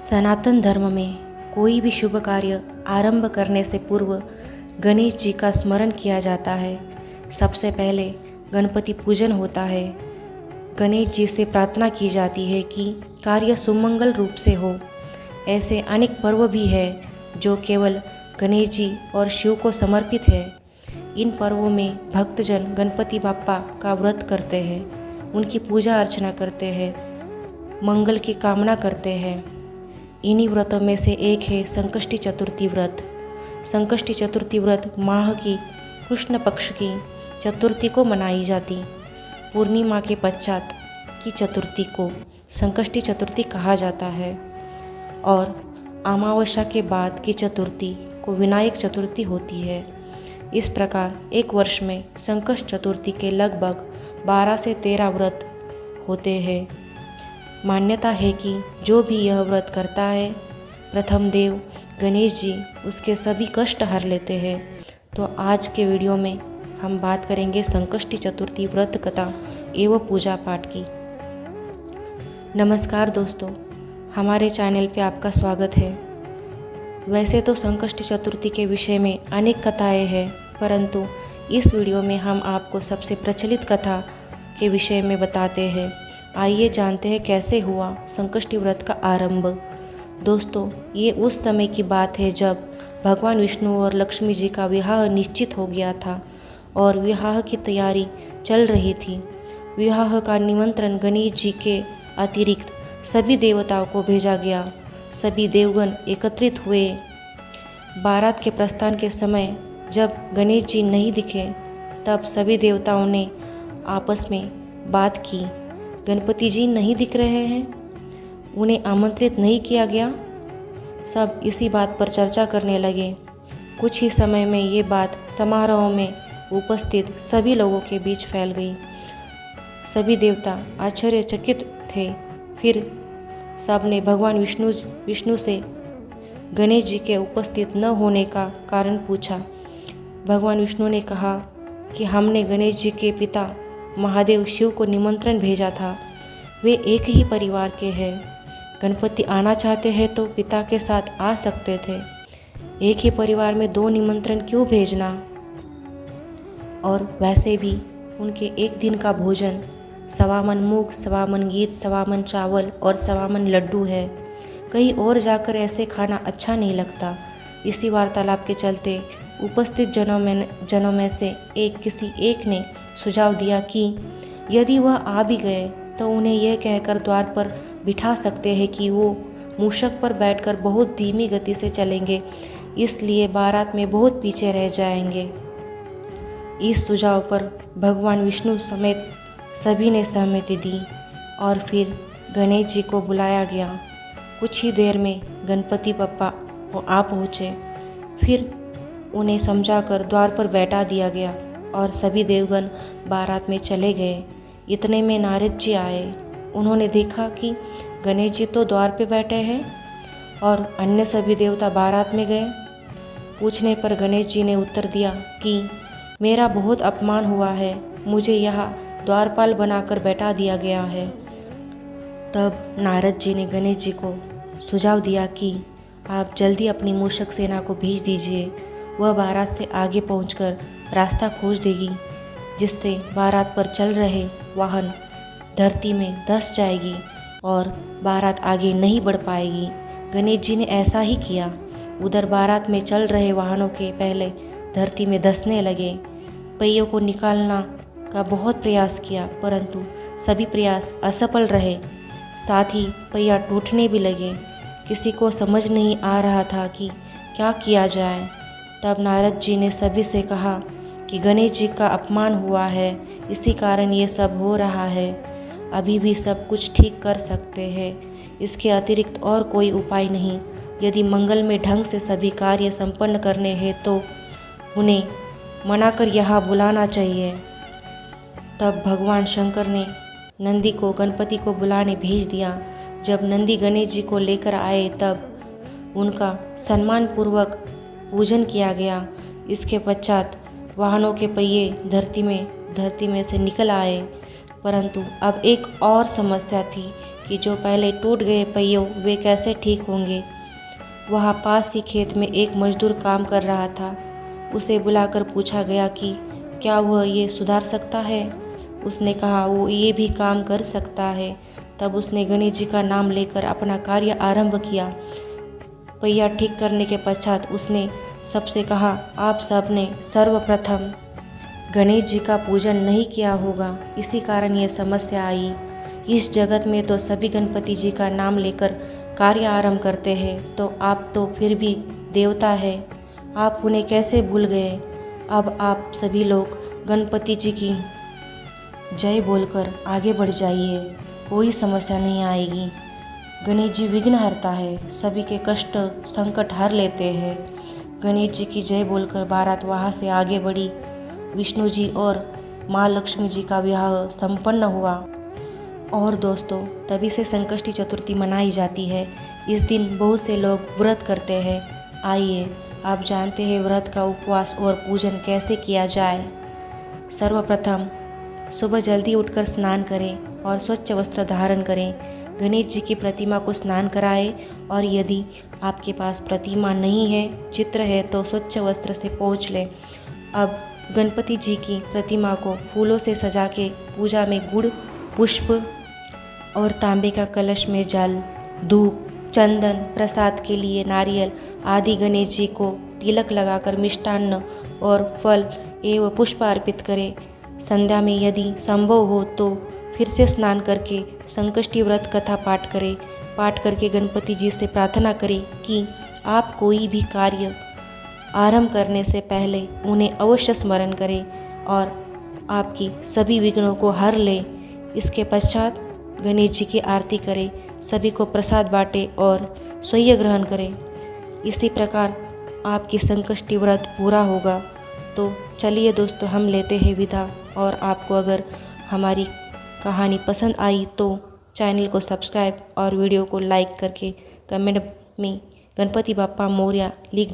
सनातन धर्म में कोई भी शुभ कार्य आरंभ करने से पूर्व गणेश जी का स्मरण किया जाता है। सबसे पहले गणपति पूजन होता है। गणेश जी से प्रार्थना की जाती है कि कार्य सुमंगल रूप से हो। ऐसे अनेक पर्व भी हैं जो केवल गणेश जी और शिव को समर्पित है। इन पर्वों में भक्तजन गणपति बाप्पा का व्रत करते हैं, उनकी पूजा अर्चना करते हैं, मंगल की कामना करते हैं। इन्हीं व्रतों में से एक है संकष्टी चतुर्थी व्रत। संकष्टी चतुर्थी व्रत माह की कृष्ण पक्ष की चतुर्थी को मनाई जाती। पूर्णिमा के पश्चात की चतुर्थी को संकष्टी चतुर्थी कहा जाता है और अमावस्या के बाद की चतुर्थी को विनायक चतुर्थी होती है। इस प्रकार एक वर्ष में संकष्ट चतुर्थी के लगभग 12 से 13 व्रत होते हैं। मान्यता है कि जो भी यह व्रत करता है, प्रथम देव गणेश जी उसके सभी कष्ट हर लेते हैं। तो आज के वीडियो में हम बात करेंगे संकष्टी चतुर्थी व्रत कथा एवं पूजा पाठ की। नमस्कार दोस्तों, हमारे चैनल पे आपका स्वागत है। वैसे तो संकष्टी चतुर्थी के विषय में अनेक कथाएं हैं, परंतु इस वीडियो में हम आपको सबसे प्रचलित कथा के विषय में बताते हैं। आइए जानते हैं कैसे हुआ संकष्टी व्रत का आरंभ। दोस्तों, ये उस समय की बात है जब भगवान विष्णु और लक्ष्मी जी का विवाह निश्चित हो गया था और विवाह की तैयारी चल रही थी। विवाह का निमंत्रण गणेश जी के अतिरिक्त सभी देवताओं को भेजा गया। सभी देवगण एकत्रित हुए। बारात के प्रस्थान के समय जब गणेश जी नहीं दिखे, तब सभी देवताओं ने आपस में बात की, गणपति जी नहीं दिख रहे हैं, उन्हें आमंत्रित नहीं किया गया। सब इसी बात पर चर्चा करने लगे। कुछ ही समय में ये बात समारोह में उपस्थित सभी लोगों के बीच फैल गई। सभी देवता आश्चर्यचकित थे। फिर सबने भगवान विष्णु से गणेश जी के उपस्थित न होने का कारण पूछा। भगवान विष्णु ने कहा कि हमने गणेश जी के पिता महादेव शिव को निमंत्रण भेजा था। वे एक ही परिवार के हैं। गणपति आना चाहते हैं तो पिता के साथ आ सकते थे। एक ही परिवार में 2 निमंत्रण क्यों भेजना? और वैसे भी उनके एक दिन का भोजन 1.25 मन मूंग, 1.25 मन गीत, 1.25 मन चावल और 1.25 मन लड्डू है। कहीं और जाकर ऐसे खाना अच्छा नहीं लगता। इसी वार्तालाप के चलते उपस्थित जनों में से किसी एक ने सुझाव दिया कि यदि वह आ भी गए तो उन्हें यह कहकर द्वार पर बिठा सकते हैं कि वो मूषक पर बैठकर बहुत धीमी गति से चलेंगे, इसलिए बारात में बहुत पीछे रह जाएंगे। इस सुझाव पर भगवान विष्णु समेत सभी ने सहमति दी और फिर गणेश जी को बुलाया गया। कुछ ही देर में गणपति बप्पा आ पहुँचे। फिर उन्हें समझाकर द्वार पर बैठा दिया गया और सभी देवगण बारात में चले गए। इतने में नारद जी आए। उन्होंने देखा कि गणेश जी तो द्वार पे बैठे हैं और अन्य सभी देवता बारात में गए। पूछने पर गणेश जी ने उत्तर दिया कि मेरा बहुत अपमान हुआ है, मुझे यहाँ द्वारपाल बनाकर बैठा दिया गया है। तब नारद जी ने गणेश जी को सुझाव दिया कि आप जल्दी अपनी मूषक सेना को भेज दीजिए। वह बारात से आगे पहुंचकर रास्ता खोज देगी, जिससे बारात पर चल रहे वाहन धरती में धंस जाएगी और बारात आगे नहीं बढ़ पाएगी। गणेश जी ने ऐसा ही किया। उधर बारात में चल रहे वाहनों के पहले धरती में धंसने लगे। पहियों को निकालना का बहुत प्रयास किया, परंतु सभी प्रयास असफल रहे। साथ ही पहिया टूटने भी लगे। किसी को समझ नहीं आ रहा था कि क्या किया जाए। तब नारद जी ने सभी से कहा कि गणेश जी का अपमान हुआ है, इसी कारण ये सब हो रहा है। अभी भी सब कुछ ठीक कर सकते हैं, इसके अतिरिक्त और कोई उपाय नहीं। यदि मंगल में ढंग से सभी कार्य संपन्न करने हैं तो उन्हें मनाकर यहाँ बुलाना चाहिए। तब भगवान शंकर ने नंदी को गणपति को बुलाने भेज दिया। जब नंदी गणेश जी को लेकर आए तब उनका सम्मानपूर्वक पूजन किया गया। इसके पश्चात वाहनों के पहिए धरती में से निकल आए। परंतु अब एक और समस्या थी कि जो पहले टूट गए पहियों वे कैसे ठीक होंगे। वहाँ पास ही खेत में एक मजदूर काम कर रहा था। उसे बुलाकर पूछा गया कि क्या वह ये सुधार सकता है। उसने कहा वो ये भी काम कर सकता है। तब उसने गणेश जी का नाम लेकर अपना कार्य आरंभ किया। पहिया ठीक करने के पश्चात उसने सबसे कहा, आप सब ने सर्वप्रथम गणेश जी का पूजन नहीं किया होगा, इसी कारण ये समस्या आई। इस जगत में तो सभी गणपति जी का नाम लेकर कार्य आरंभ करते हैं, तो आप तो फिर भी देवता है, आप उन्हें कैसे भूल गए। अब आप सभी लोग गणपति जी की जय बोलकर आगे बढ़ जाइए, कोई समस्या नहीं आएगी। गणेश जी विघ्नहर्ता है, सभी के कष्ट संकट हर लेते हैं। गणेश जी की जय बोलकर बारात वहाँ से आगे बढ़ी। विष्णु जी और माँ लक्ष्मी जी का विवाह संपन्न हुआ। और दोस्तों, तभी से संकष्टी चतुर्थी मनाई जाती है। इस दिन बहुत से लोग व्रत करते हैं। आइए आप जानते हैं व्रत का उपवास और पूजन कैसे किया जाए। सर्वप्रथम सुबह जल्दी उठकर स्नान करें और स्वच्छ वस्त्र धारण करें। गणेश जी की प्रतिमा को स्नान कराएं और यदि आपके पास प्रतिमा नहीं है, चित्र है, तो स्वच्छ वस्त्र से पोंछ लें। अब गणपति जी की प्रतिमा को फूलों से सजा के पूजा में गुड़, पुष्प और तांबे का कलश में जल, धूप, चंदन, प्रसाद के लिए नारियल आदि गणेश जी को तिलक लगाकर मिष्टान्न और फल एवं पुष्प अर्पित करें। संध्या में यदि संभव हो तो फिर से स्नान करके संकष्टी व्रत कथा पाठ करें। पाठ करके गणपति जी से प्रार्थना करें कि आप कोई भी कार्य आरंभ करने से पहले उन्हें अवश्य स्मरण करें और आपकी सभी विघ्नों को हर ले। इसके पश्चात गणेश जी की आरती करें, सभी को प्रसाद बांटें और स्वयं ग्रहण करें। इसी प्रकार आपकी संकष्टी व्रत पूरा होगा। तो चलिए दोस्तों, हम लेते हैं विदा। और आपको अगर हमारी कहानी पसंद आई तो चैनल को सब्सक्राइब और वीडियो को लाइक करके कमेंट में गणपति बाप्पा मोरया लिख दीजिए।